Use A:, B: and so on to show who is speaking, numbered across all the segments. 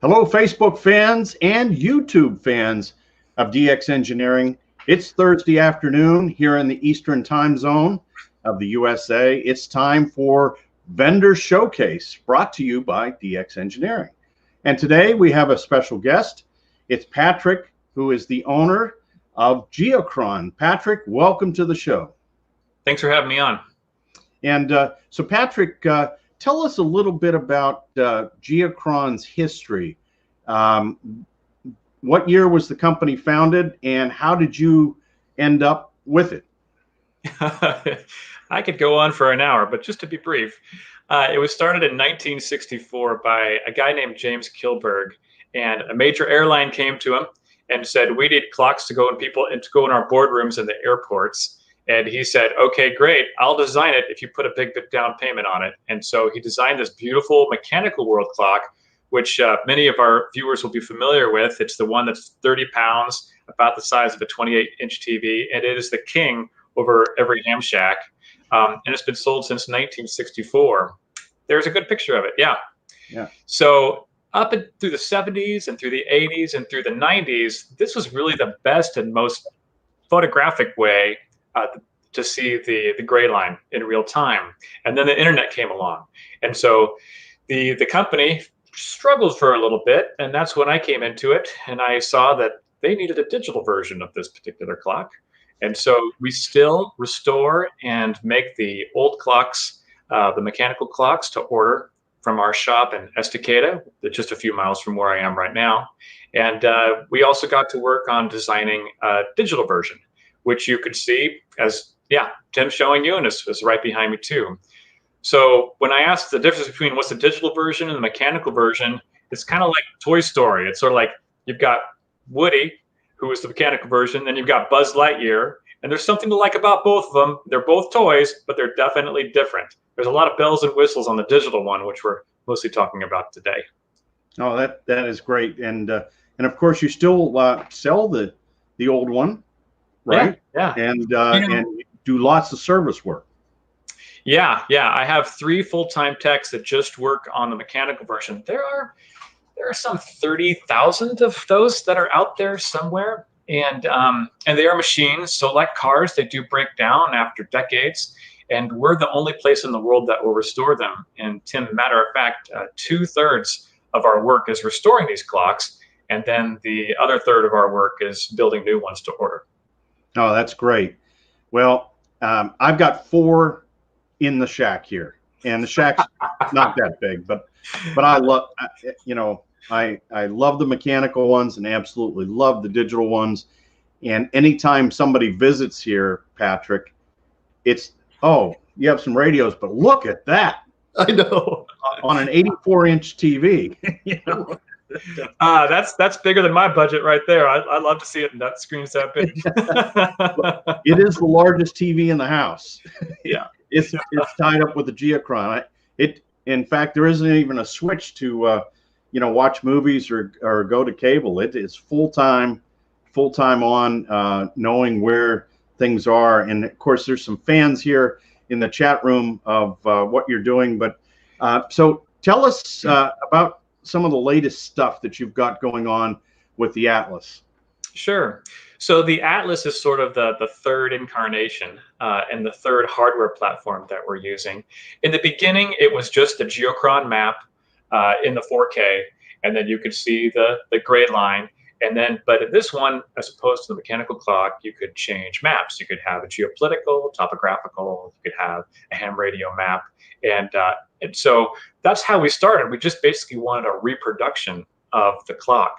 A: Hello, Facebook fans and YouTube fans of DX Engineering. It's Thursday afternoon here in the Eastern time zone of the USA. It's time for Vendor Showcase, brought to you by DX Engineering. And today we have a special guest. It's Patrick, who is the owner of Geochron. Patrick, welcome to the show.
B: Thanks for having me on.
A: And so Patrick, tell us a little bit about Geochron's history. What year was the company founded, and how did you end up with it?
B: I could go on for an hour, but just to be brief, it was started in 1964 by a guy named James Kilberg, and a major airline came to him and said, "We need clocks to go in our boardrooms in the airports." And he said, "Okay, great. I'll design it if you put a big down payment on it." And so he designed this beautiful mechanical world clock, which many of our viewers will be familiar with. It's the one that's 30 pounds, about the size of a 28-inch TV, and it is the king over every ham shack. And it's been sold since 1964. There's a good picture of it. Yeah. So up through the 70s and through the 80s and through the 90s, this was really the best and most photographic way to see the gray line in real time. And then the internet came along. And so the company struggled for a little bit, and that's when I came into it, and I saw that they needed a digital version of this particular clock. And so we still restore and make the old clocks, the mechanical clocks, to order from our shop in Estacada, just a few miles from where I am right now. And we also got to work on designing a digital version, which you could see as, Tim's showing you, and is right behind me too. So when I asked the difference between what's the digital version and the mechanical version, it's kind of like Toy Story. It's sort of like you've got Woody, who is the mechanical version, then you've got Buzz Lightyear, and there's something to like about both of them. They're both toys, but they're definitely different. There's a lot of bells and whistles on the digital one, which we're mostly talking about today.
A: Oh, that is great. And of course, you still sell the old one, right?
B: Yeah.
A: And do lots of service work.
B: Yeah. I have 3 full-time techs that just work on the mechanical version. There are some 30,000 of those that are out there somewhere, and they are machines. So like cars, they do break down after decades, and we're the only place in the world that will restore them. And Tim, matter of fact, 2/3 of our work is restoring these clocks, and then the other third of our work is building new ones to order.
A: Oh, that's great. Well, I've got 4 in the shack here, and the shack's not that big, but I love, I love the mechanical ones and absolutely love the digital ones. And anytime somebody visits here, Patrick, it's, oh, you have some radios, but look at that.
B: I know.
A: On an 84-inch TV.
B: That's bigger than my budget right there. I'd love to see it, and that screen's that big.
A: It is the largest TV in the house.
B: Yeah.
A: It's tied up with the Geochron. In fact, there isn't even a switch to watch movies or go to cable. It is full time on, knowing where things are. And of course, there's some fans here in the chat room of what you're doing. But so tell us about some of the latest stuff that you've got going on with the Atlas.
B: Sure. So the Atlas is sort of the third incarnation and the third hardware platform that we're using. In the beginning, it was just the Geochron map in the 4K, and then you could see the gray line. But in this one, as opposed to the mechanical clock, you could change maps. You could have a geopolitical, topographical, you could have a ham radio map. And so that's how we started. We just basically wanted a reproduction of the clock.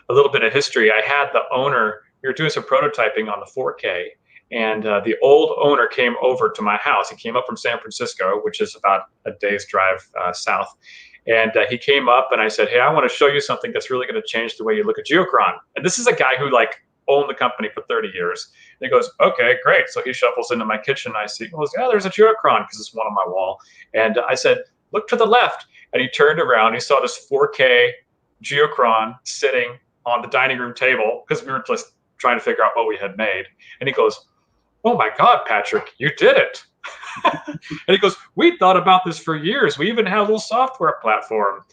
B: A little bit of history. I had the owner, we were doing some prototyping on the 4K, and the old owner came over to my house. He came up from San Francisco, which is about a day's drive south. And he came up, and I said, "Hey, I want to show you something that's really going to change the way you look at Geochron." And this is a guy who owned the company for 30 years. And he goes, "Okay, great." So he shuffles into my kitchen. I see, there's a Geochron, because it's one on my wall. And I said, "Look to the left." And he turned around. He saw this 4K Geochron sitting on the dining room table, because we were just trying to figure out what we had made. And he goes, "Oh my God, Patrick, you did it." And he goes, "We thought about this for years. We even had a little software platform."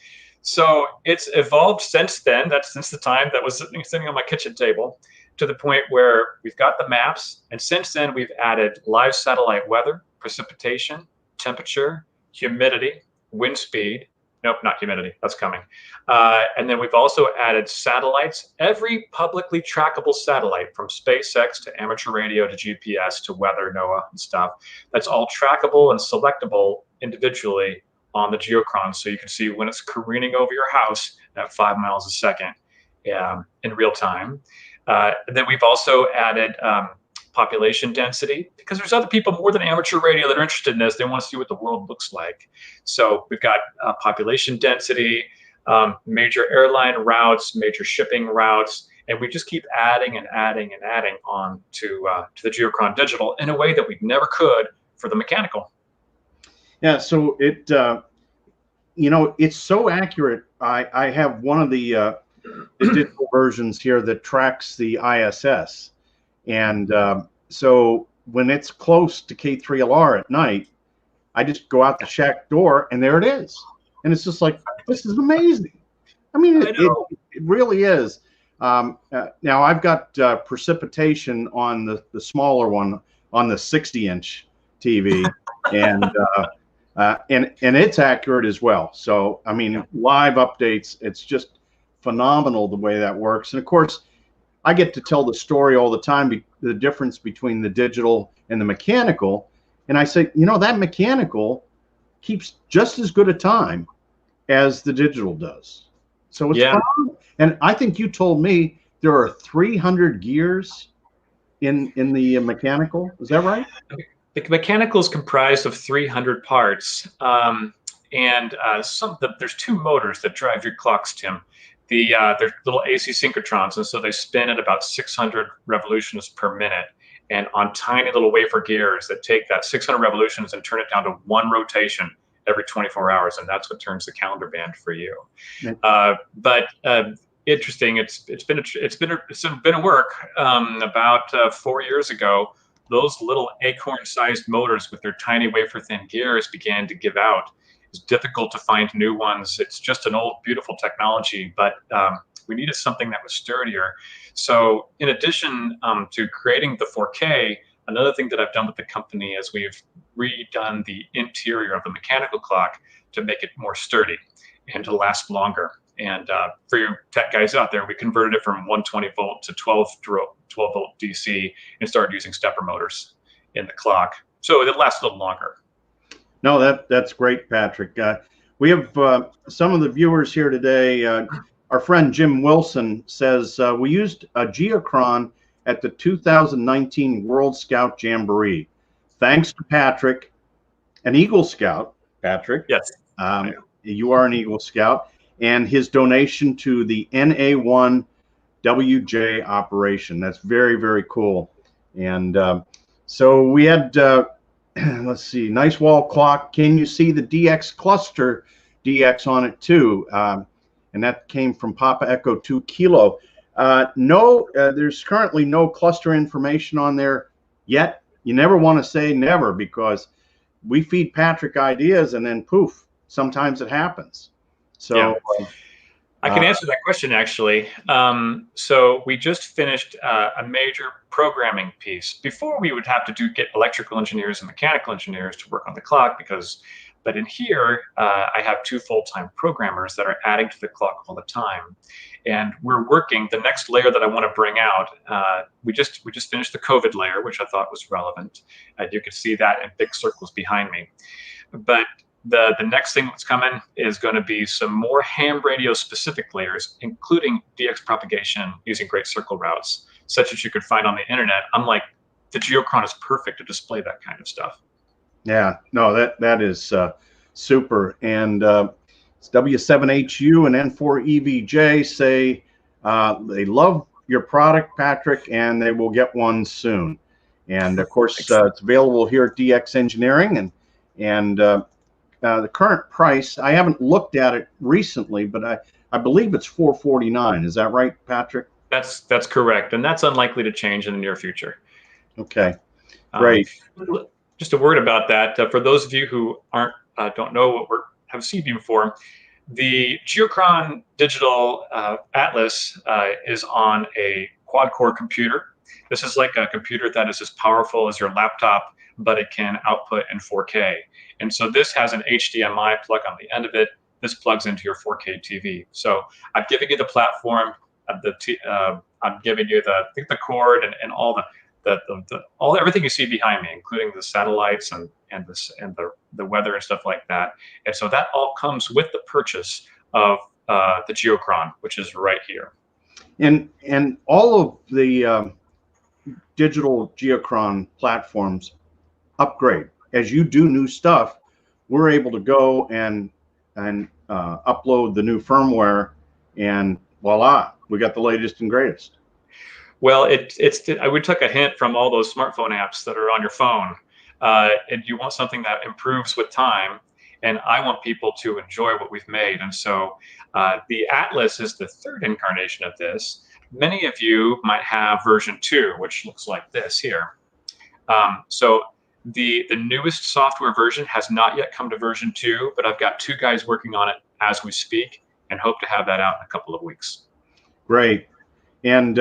B: So it's evolved since then. That's since the time that was sitting on my kitchen table, to the point where we've got the maps. And since then, we've added live satellite weather, precipitation, temperature, humidity, wind speed. Nope, not humidity. That's coming. And then we've also added satellites. Every publicly trackable satellite, from SpaceX to amateur radio to GPS to weather, NOAA, and stuff, that's all trackable and selectable individually on the Geochron, so you can see when it's careening over your house at 5 miles a second in real time. And then we've also added population density, because there's other people more than amateur radio that are interested in this. They want to see what the world looks like. So we've got population density, major airline routes, major shipping routes, and we just keep adding and adding and adding on to the Geochron digital in a way that we never could for the mechanical.
A: Yeah, so it, it's so accurate. I have one of the digital versions here that tracks the ISS. And so when it's close to K3LR at night, I just go out the shack door and there it is. And it's just like, this is amazing. I mean, it really is. Now I've got precipitation on the smaller one, on the 60-inch TV. And it's accurate as well. So, I mean, live updates, it's just phenomenal the way that works. And of course, I get to tell the story all the time, the difference between the digital and the mechanical. And I say, that mechanical keeps just as good a time as the digital does. So it's phenomenal. And I think you told me there are 300 gears in the mechanical. Is that right?
B: The mechanical is comprised of 300 parts, and there's two motors that drive your clocks, Tim. They're little AC synchrotrons, and so they spin at about 600 revolutions per minute, and on tiny little wafer gears that take that 600 revolutions and turn it down to one rotation every 24 hours, and that's what turns the calendar band for you. But interesting, it's been a work. About 4 years ago, those little acorn-sized motors with their tiny wafer-thin gears began to give out. It's difficult to find new ones. It's just an old, beautiful technology, but we needed something that was sturdier. So in addition to creating the 4K, another thing that I've done with the company is we've redone the interior of the mechanical clock to make it more sturdy and to last longer. And for your tech guys out there, we converted it from 120 volt to 12 volt DC and started using stepper motors in the clock, so it lasts a little longer.
A: No, that's great, Patrick. We have some of the viewers here today. Our friend Jim Wilson says, we used a Geochron at the 2019 World Scout Jamboree. Thanks to Patrick, an Eagle Scout. Patrick.
B: Yes.
A: You are an Eagle Scout. And his donation to the NA1 WJ operation. That's very, very cool. And so we had, let's see, nice wall clock. Can you see the DX cluster DX on it too? And that came from Papa Echo 2 Kilo. No, there's currently no cluster information on there yet. You never want to say never, because we feed Patrick ideas and then poof, sometimes it happens. So
B: I can answer that question, actually. So we just finished a major programming piece. Before, we would have to get electrical engineers and mechanical engineers to work on the clock, but in here, I have 2 full-time programmers that are adding to the clock all the time. And we're working the next layer that I want to bring out. We just finished the COVID layer, which I thought was relevant. You can see that in big circles behind me. But the next thing that's coming is going to be some more ham radio specific layers, including DX propagation using great circle routes, such as you could find on the internet. Unlike the Geochron is perfect to display that kind of stuff.
A: Yeah, no, that is super. And it's W7HU and N4EVJ say they love your product, Patrick, and they will get one soon. And of course, it's available here at DX Engineering, and the current price, I haven't looked at it recently, but I believe it's $449. Is that right, Patrick?
B: That's correct, and that's unlikely to change in the near future.
A: Okay, great.
B: Just a word about that for those of you who don't know what have seen before. The Geochron Digital Atlas is on a quad-core computer. This is like a computer that is as powerful as your laptop, but it can output in 4K. And so this has an HDMI plug on the end of it. This plugs into your 4K TV. So I'm giving you the platform, I'm giving you the cord and all everything you see behind me, including the satellites and the weather and stuff like that. And so that all comes with the purchase of the Geochron, which is right here.
A: And all of the digital Geochron platforms upgrade as you do new stuff. We're able to go and upload the new firmware, and voila, we got the latest and greatest.
B: Well, we took a hint from all those smartphone apps that are on your phone, and you want something that improves with time, and I want people to enjoy what we've made. And so the Atlas is the third incarnation of this. Many of you might have version 2, which looks like this here. So the newest software version has not yet come to version 2, but I've got 2 guys working on it as we speak, and hope to have that out in a couple of weeks.
A: Great. And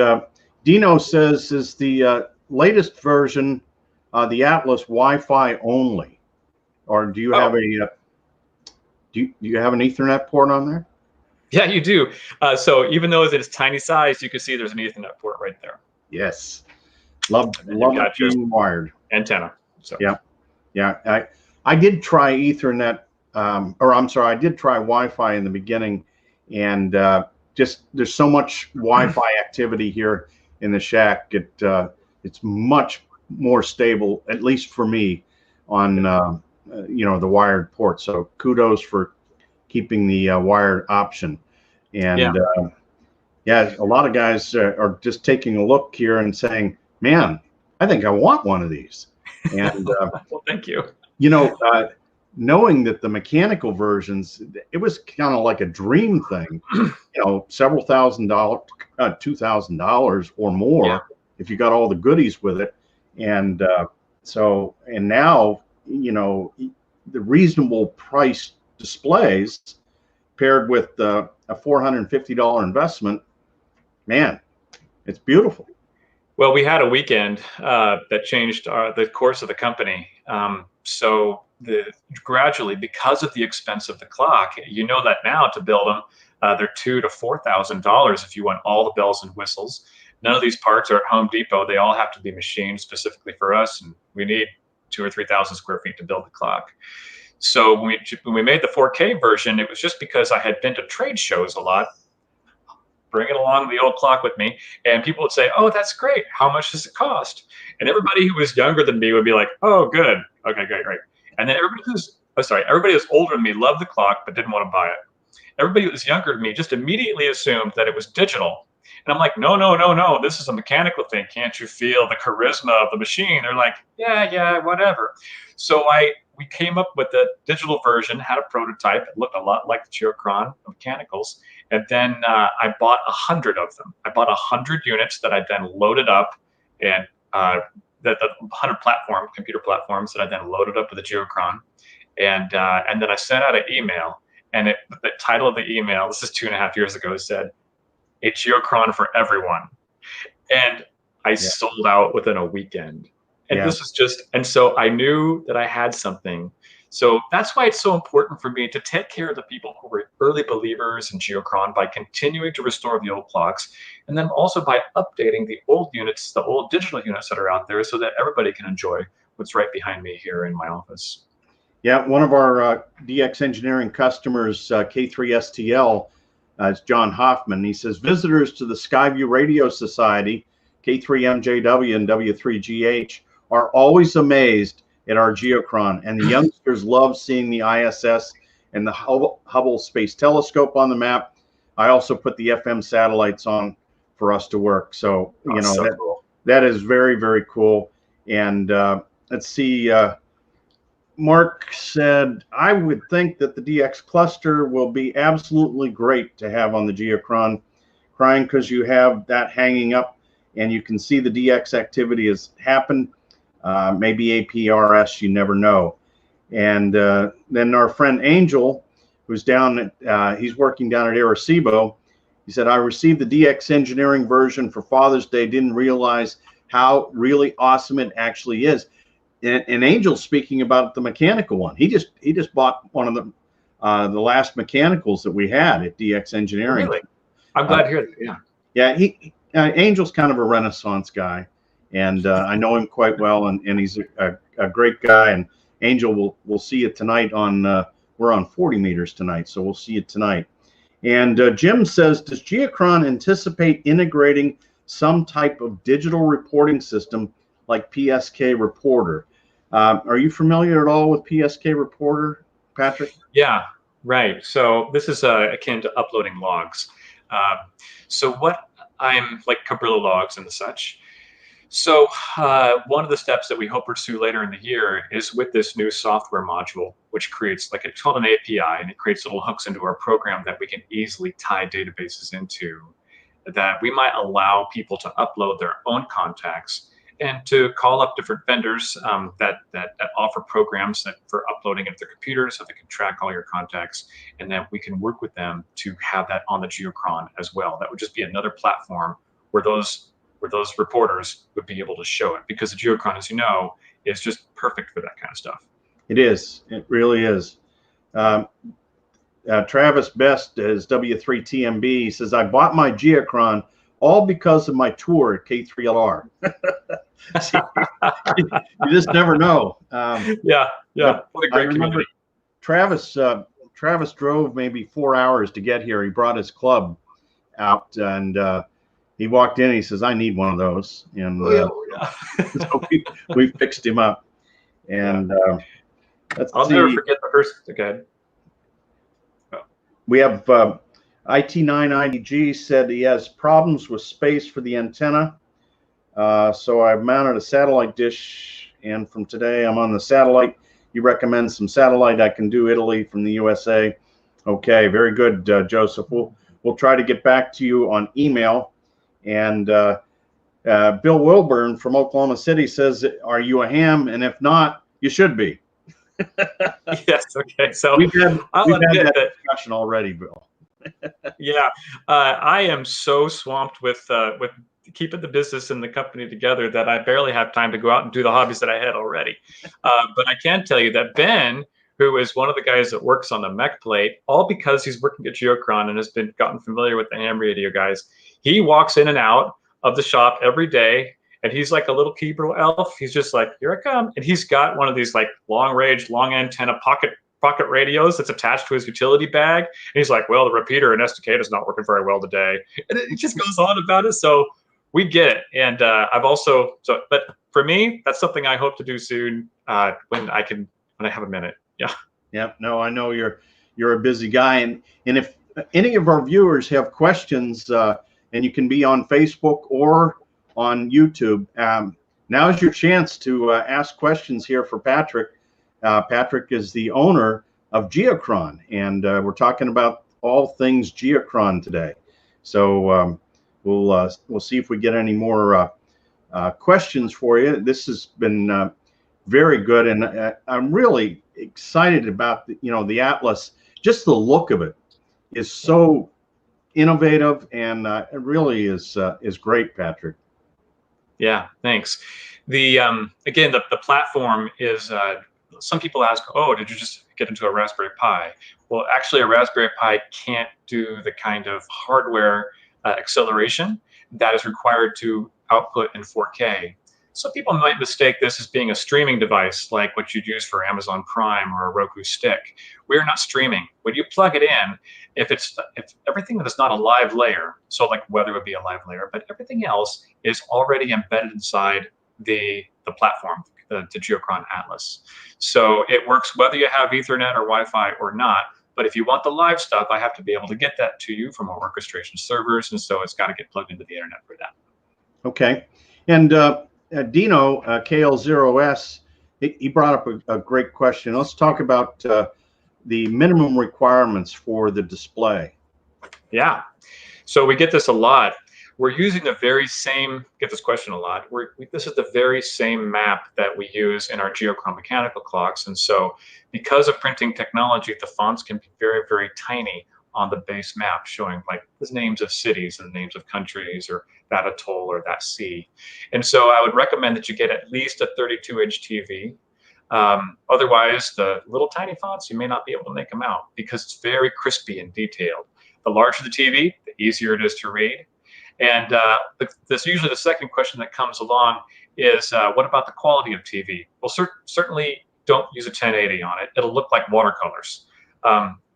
A: Dino says, is the latest version the Atlas Wi-Fi only, or do you have a do you have an Ethernet port on there?
B: Yeah, you do. So even though it's tiny size, you can see there's an Ethernet port right there.
A: Yes, love it being wired
B: antenna. So
A: yeah. I did try Ethernet, or I'm sorry, I did try Wi-Fi in the beginning, and just there's so much Wi-Fi activity here in the shack. It's much more stable, at least for me, on the wired port. So kudos for keeping the wired option. And a lot of guys are just taking a look here and saying, man, I think I want one of these. And
B: well, thank you.
A: Knowing that the mechanical versions, it was kind of like a dream thing, several $1,000s, $2,000 or more, if you got all the goodies with it. And now, the reasonable price displays paired with a $450 investment, man, it's beautiful.
B: Well, we had a weekend that changed the course of the company. So gradually, because of the expense of the clock, you know that now to build them, they're $2,000 to $4,000 if you want all the bells and whistles. None of these parts are at Home Depot. They all have to be machined specifically for us, and we need 2,000 or 3,000 square feet to build the clock. So when we made the 4K version, it was just because I had been to trade shows a lot, bringing along the old clock with me, and people would say, "Oh, that's great. How much does it cost?" And everybody who was younger than me would be like, "Oh, good. Okay, great." And then everybody who's older than me loved the clock but didn't want to buy it. Everybody who was younger than me just immediately assumed that it was digital. And I'm like, no, this is a mechanical thing. Can't you feel the charisma of the machine? They're like, yeah, whatever. So we came up with the digital version, had a prototype. It looked a lot like the Geochron mechanicals. And then I bought 100 of them. I bought 100 units that I then loaded up, and the 100 computer platforms that I then loaded up with the Geochron. And then I sent out an email, and the title of the email, this is 2.5 years ago, said, "A Geochron for everyone." And I sold out within a weekend. And this is and so I knew that I had something. So that's why it's so important for me to take care of the people who were early believers in Geochron by continuing to restore the old clocks, and then also by updating the old units, the old digital units that are out there, so that everybody can enjoy what's right behind me here in my office.
A: Yeah, one of our DX Engineering customers, K3STL, is John Hoffman. He says, visitors to the Skyview Radio Society, K3MJW and W3GH, are always amazed at our Geochron, and the youngsters love seeing the ISS and the Hubble Space Telescope on the map. I also put the FM satellites on for us to work. So, cool. That is very, very cool. And let's see, Mark said, I would think that the DX cluster will be absolutely great to have on the Geochron, crying because you have that hanging up and you can see the DX activity has happened. Maybe APRS, you never know. And then our friend Angel who's down at, he's working down at Arecibo. He said, I received the DX Engineering version for Father's Day. Didn't realize how really awesome it actually is. And Angel's speaking about the mechanical one. He just bought one of the last mechanicals that we had at DX Engineering.
B: Really? I'm glad to hear that. Yeah.
A: Yeah, Angel's kind of a Renaissance guy, and I know him quite well, and he's a great guy. And Angel, we'll see you tonight on, we're on 40 meters tonight, so we'll see you tonight. And Jim says, does Geochron anticipate integrating some type of digital reporting system like PSK Reporter? Are you familiar at all with PSK Reporter, Patrick?
B: Yeah, right. So this is akin to uploading logs. So what I'm like Cabrillo logs and the such. So one of the steps that we hope to pursue later in the year is with this new software module, which creates like it's called an API, and it creates little hooks into our program that we can easily tie databases into, that we might allow people to upload their own contacts and to call up different vendors that offer programs that for uploading into their computers so they can track all your contacts, and then we can work with them to have that on the Geochron as well. That would just be another platform where those reporters would be able to show it, because the Geochron, as you know, is just perfect for that kind of stuff.
A: It is. It really is. Travis Best is W3TMB. He says, I bought my Geochron all because of my tour at K3LR. See, you just never know.
B: Yeah. What a great community.
A: Travis drove maybe 4 hours to get here. He brought his club out, and he walked in and he says, I need one of those. And so we fixed him up. And
B: I'll never forget the first. Okay.
A: We have IT9IDG said he has problems with space for the antenna. So I've mounted a satellite dish, and from today I'm on the satellite. You recommend some satellite I can do Italy from the USA. Okay, very good, Joseph. We'll try to get back to you on email. And Bill Wilburn from Oklahoma City says, are you a ham? And if not, you should be.
B: Yes. Okay. So
A: we've had that discussion already, Bill.
B: Yeah, I am so swamped with keeping the business and the company together that I barely have time to go out and do the hobbies that I had already. But I can tell you that Ben, who is one of the guys that works on the mech plate, all because he's working at Geochron and has gotten familiar with the ham radio guys, he walks in and out of the shop every day, and he's like a little keyboard elf. He's just like, here I come. And he's got one of these like long range, long antenna pocket radios that's attached to his utility bag. And he's like, well, the repeater in Estacada is not working very well today. And it just goes on about it. So we get it. And but for me, that's something I hope to do soon when I have a minute. Yeah.
A: Yeah. No, I know you're a busy guy. And if any of our viewers have questions, and you can be on Facebook or on YouTube, now is your chance to ask questions here for Patrick. Patrick is the owner of Geochron, and we're talking about all things Geochron today. So we'll see if we get any more questions for you. This has been very good, and I'm really excited about the Atlas. Just the look of it is so innovative, and it really is great, Patrick.
B: Yeah, thanks. The again, the platform is. Some people ask, oh, did you just get into a Raspberry Pi? Well, actually, a Raspberry Pi can't do the kind of hardware acceleration that is required to output in 4K. Some people might mistake this as being a streaming device, like what you'd use for Amazon Prime or a Roku stick. We're not streaming. When you plug it in, if everything that is not a live layer, so like weather would be a live layer, but everything else is already embedded inside the platform, the Geochron Atlas. So it works whether you have Ethernet or Wi-Fi or not. But if you want the live stuff, I have to be able to get that to you from our orchestration servers, and so it's got to get plugged into the internet for that.
A: Okay. And Dino, KL0S, he brought up a great question. Let's talk about the minimum requirements for the display.
B: Yeah. So we get this a lot. we're using the very same, get this question a lot, this is the very same map that we use in our Geochron mechanical clocks. And so because of printing technology, the fonts can be very, very tiny on the base map, showing like the names of cities and the names of countries, or that atoll or that sea. And so I would recommend that you get at least a 32-inch TV. Otherwise, the little tiny fonts, you may not be able to make them out because it's very crispy and detailed. The larger the TV, the easier it is to read. And this usually the second question that comes along is, what about the quality of TV? Well, certainly don't use a 1080 on it. It'll look like watercolors.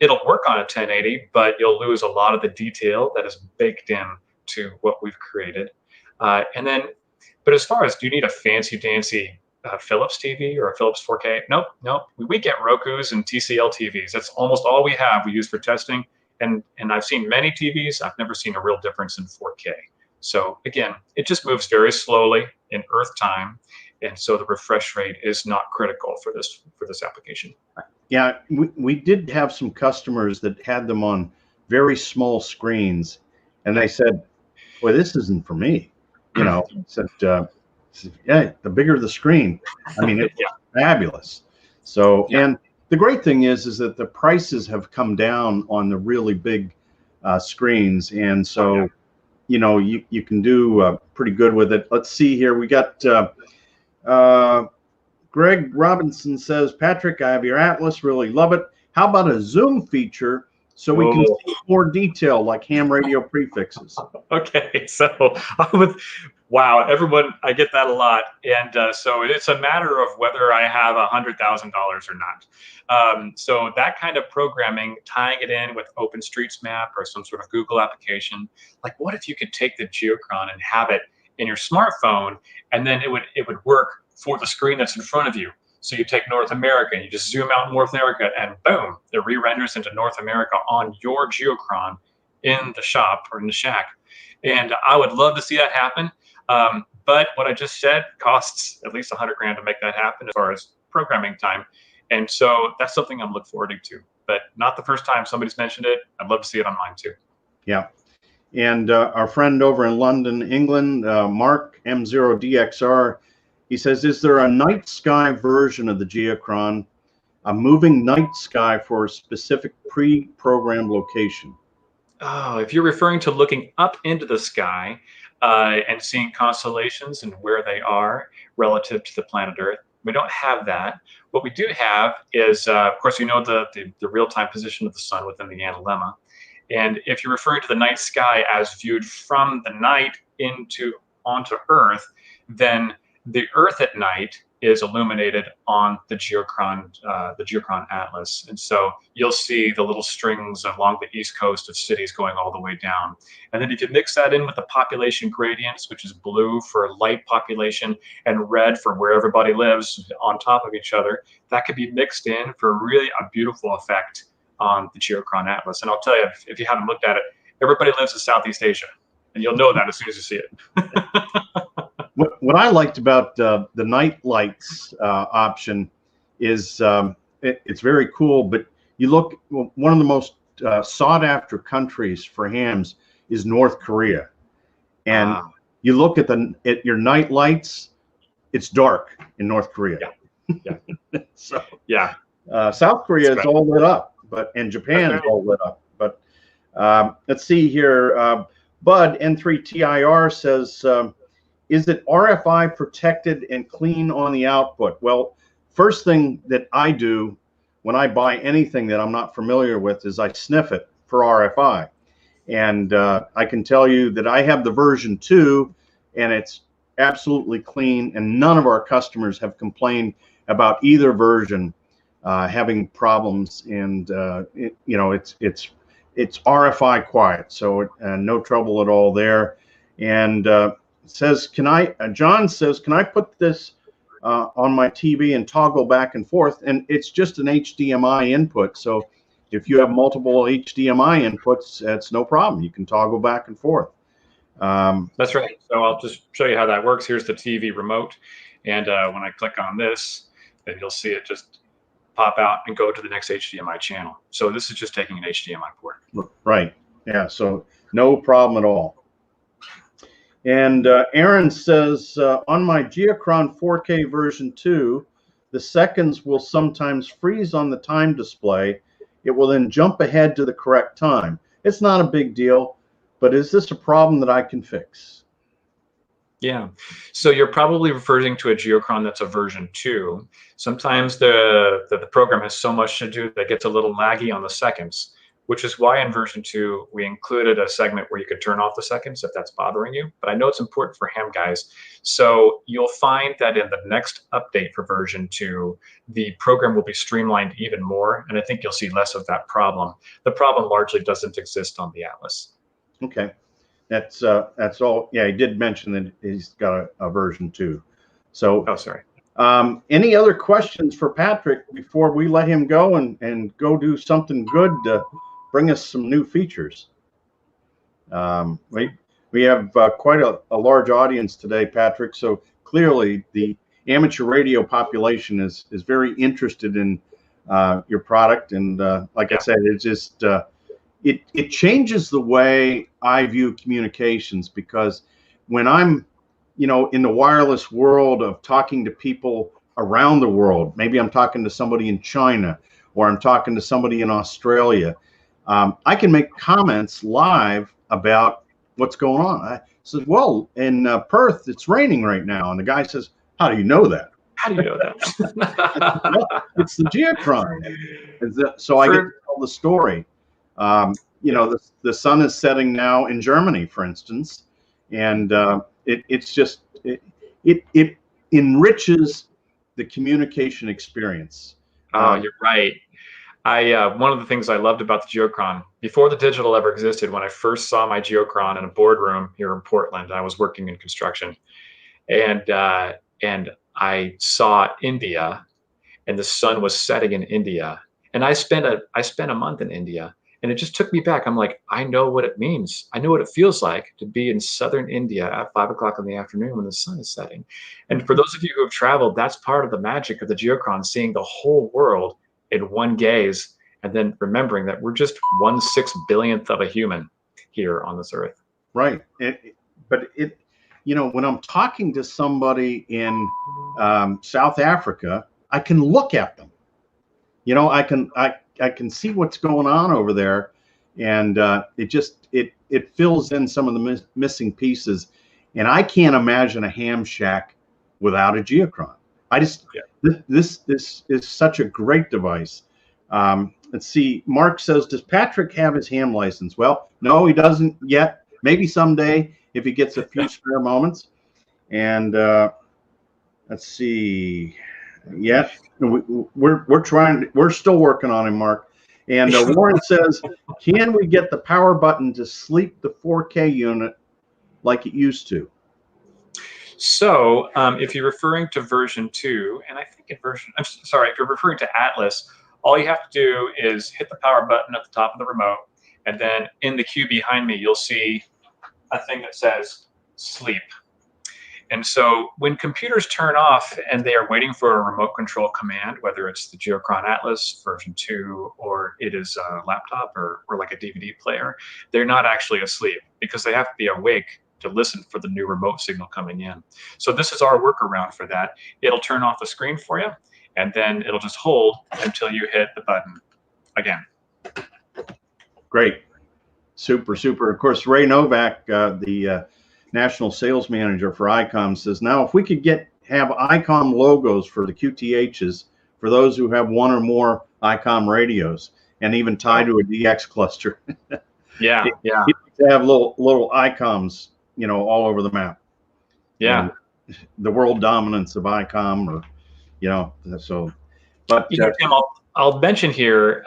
B: It'll work on a 1080, but you'll lose a lot of the detail that is baked in to what we've created. But as far as, do you need a fancy dancy Philips TV or a Philips 4K? Nope. We get Rokus and TCL TVs. That's almost all we have. We use for testing. And I've seen many TVs. I've never seen a real difference in 4K. So again, it just moves very slowly in Earth time, and so the refresh rate is not critical for this application.
A: Yeah, we did have some customers that had them on very small screens, and they said, "Boy, this isn't for me." You know, said, "Yeah, the bigger the screen, I mean, it's fabulous." So and the great thing is that the prices have come down on the really big screens, and so you know you can do pretty good with it. Let's see here. We got Greg Robinson says, "Patrick, I have your Atlas. Really love it. How about a zoom feature so we can see more detail, like ham radio prefixes?"
B: Okay, so wow, everyone, I get that a lot, and so it's a matter of whether I have $100,000 or not. So that kind of programming, tying it in with OpenStreetMap or some sort of Google application, like what if you could take the Geochron and have it in your smartphone, and then it would work for the screen that's in front of you. So you take North America and you just zoom out North America, and boom, it re-renders into North America on your Geochron in the shop or in the shack. And I would love to see that happen. But what I just said costs at least $100,000 to make that happen as far as programming time. And so that's something I'm looking forward to, but not the first time somebody's mentioned it. I'd love to see it on mine too.
A: Yeah. And our friend over in London, England, Mark M0DXR, he says, "Is there a night sky version of the Geochron, a moving night sky for a specific pre-programmed location?"
B: Oh, if you're referring to looking up into the sky and seeing constellations and where they are relative to the planet Earth, we don't have that. What we do have is, of course, you know the real-time position of the sun within the analemma. And if you're referring to the night sky as viewed from the night onto Earth, then the Earth at night is illuminated on the Geochron Atlas. And so you'll see the little strings along the east coast of cities going all the way down. And then if you mix that in with the population gradients, which is blue for light population and red for where everybody lives on top of each other, that could be mixed in for really a beautiful effect on the Geochron Atlas. And I'll tell you, if you haven't looked at it, everybody lives in Southeast Asia, and you'll know that as soon as you see it.
A: What I liked about the night lights option is it's very cool, but you look, one of the most sought after countries for hams is North Korea. And you look at your night lights, it's dark in North Korea.
B: Yeah.
A: So
B: yeah.
A: South Korea is all lit up, and Japan is all lit up. But let's see here. Bud N3TIR says, "Is it RFI protected and clean on the output?" Well, first thing that I do when I buy anything that I'm not familiar with is I sniff it for RFI. And I can tell you that I have the version 2, and it's absolutely clean, and none of our customers have complained about either version having problems. And you know, it's RFI quiet, so no trouble at all there. And says, John says, "Can I put this on my TV and toggle back and forth?" And it's just an HDMI input. So if you have multiple HDMI inputs, it's no problem. You can toggle back and forth.
B: That's right. So I'll just show you how that works. Here's the TV remote. And when I click on this, then you'll see it just pop out and go to the next HDMI channel. So this is just taking an HDMI port.
A: Right. Yeah. So no problem at all. And Aaron says, on my Geochron 4K version 2, the seconds will sometimes freeze on the time display. It will then jump ahead to the correct time. It's not a big deal, but is this a problem that I can fix?
B: Yeah, so you're probably referring to a Geochron that's a version 2. Sometimes the program has so much to do that it gets a little laggy on the seconds, which is why in version 2 we included a segment where you could turn off the seconds if that's bothering you. But I know it's important for ham guys. So you'll find that in the next update for version 2, the program will be streamlined even more, and I think you'll see less of that problem. The problem largely doesn't exist on the Atlas.
A: Okay. That's all. Yeah, he did mention that he's got a version 2. So,
B: oh, sorry.
A: Any other questions for Patrick before we let him go and go do something good to bring us some new features? We have quite a large audience today, Patrick. So clearly the amateur radio population is very interested in your product. And like I said, it's just it changes the way I view communications, because when I'm, in the wireless world of talking to people around the world, maybe I'm talking to somebody in China or I'm talking to somebody in Australia, I can make comments live about what's going on. I said, well, in Perth, it's raining right now. And the guy says, how do you know that?
B: How do you know that?
A: Well, it's the Geochron. So I get to tell the story. The sun is setting now in Germany, for instance, and it enriches the communication experience.
B: Oh, you're right. One of the things I loved about the Geochron, before the digital ever existed, when I first saw my Geochron in a boardroom here in Portland, I was working in construction, and I saw India, and the sun was setting in India, and I spent a month in India. And it just took me back. I'm like, I know what it means. I know what it feels like to be in southern India at 5 o'clock in the afternoon when the sun is setting. And for those of you who have traveled, that's part of the magic of the Geochron, seeing the whole world in one gaze, and then remembering that we're just 1/6 billionth of a human here on this earth.
A: Right. But when I'm talking to somebody in South Africa, I can look at them. I can see what's going on over there, and it fills in some of the missing pieces. And I can't imagine a ham shack without a Geochron. This is such a great device. Let's see. Mark says, does Patrick have his ham license? Well, no, he doesn't yet. Maybe someday if he gets a few spare moments. And let's see. Yeah, we're still working on him, Mark. And Warren says, can we get the power button to sleep the 4K unit like it used to?
B: So if you're referring to version 2, and I think if you're referring to Atlas, all you have to do is hit the power button at the top of the remote, and then in the queue behind me, you'll see a thing that says sleep. And so when computers turn off and they are waiting for a remote control command, whether it's the Geochron Atlas version 2 or it is a laptop or like a DVD player, they're not actually asleep because they have to be awake to listen for the new remote signal coming in. So this is our workaround for that. It'll turn off the screen for you, and then it'll just hold until you hit the button again.
A: Great. Super, super. Of course, Ray Novak, the national sales manager for ICOM, says, now if we could have ICOM logos for the QTHs for those who have one or more ICOM radios and even tie to a DX cluster.
B: Yeah.
A: To have little ICOMs, all over the map.
B: Yeah.
A: And the world dominance of ICOM, or, so. But
B: Tim, I'll mention here,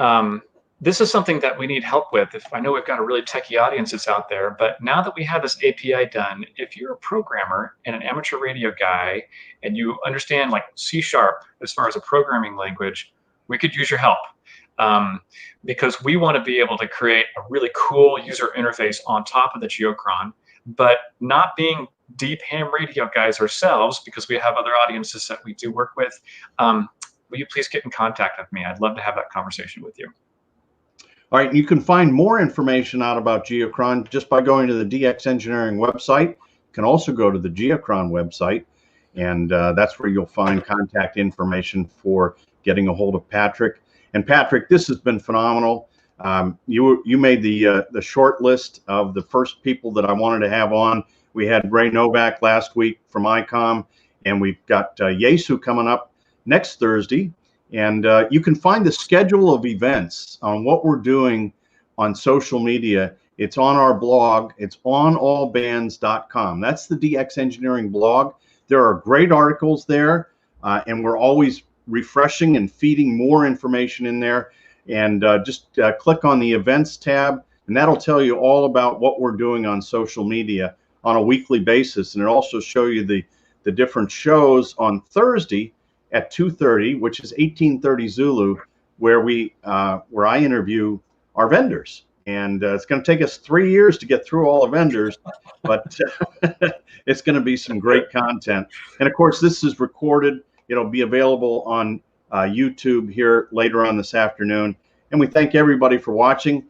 B: this is something that we need help with. I know we've got a really techie audience that's out there, but now that we have this API done, if you're a programmer and an amateur radio guy and you understand like C# as far as a programming language, we could use your help. Because we want to be able to create a really cool user interface on top of the Geochron, but not being deep ham radio guys ourselves, because we have other audiences that we do work with. Will you please get in contact with me? I'd love to have that conversation with you.
A: All right, you can find more information out about Geochron just by going to the DX Engineering website, can also go to the Geochron website, and that's where you'll find contact information for getting a hold of Patrick. And Patrick, this has been phenomenal. You made the short list of the first people that I wanted to have on. We had Ray Novak last week from ICOM, and we've got Yesu coming up next Thursday. And you can find the schedule of events on what we're doing on social media. It's on our blog. It's on allbands.com. That's the DX Engineering blog. There are great articles there, and we're always refreshing and feeding more information in there. And just click on the events tab, and that'll tell you all about what we're doing on social media on a weekly basis. And it'll also show you the different shows on Thursday at 2:30, which is 18:30 Zulu, where I interview our vendors. And it's going to take us 3 years to get through all the vendors, but it's going to be some great content. And of course, this is recorded. It'll be available on YouTube here later on this afternoon. And we thank everybody for watching.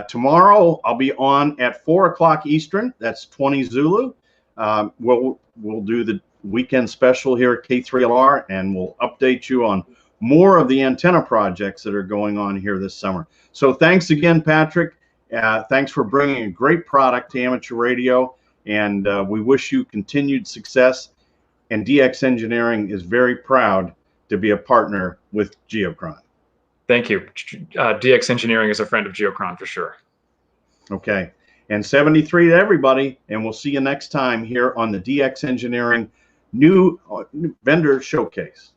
A: Tomorrow, I'll be on at 4 o'clock Eastern. That's 20 Zulu. We'll do the weekend special here at K3LR, and we'll update you on more of the antenna projects that are going on here this summer. So thanks again, Patrick. Thanks for bringing a great product to amateur radio, and we wish you continued success. And DX Engineering is very proud to be a partner with Geochron.
B: Thank you. DX Engineering is a friend of Geochron for sure.
A: Okay. And 73 to everybody, and we'll see you next time here on the DX Engineering New Vendor Showcase.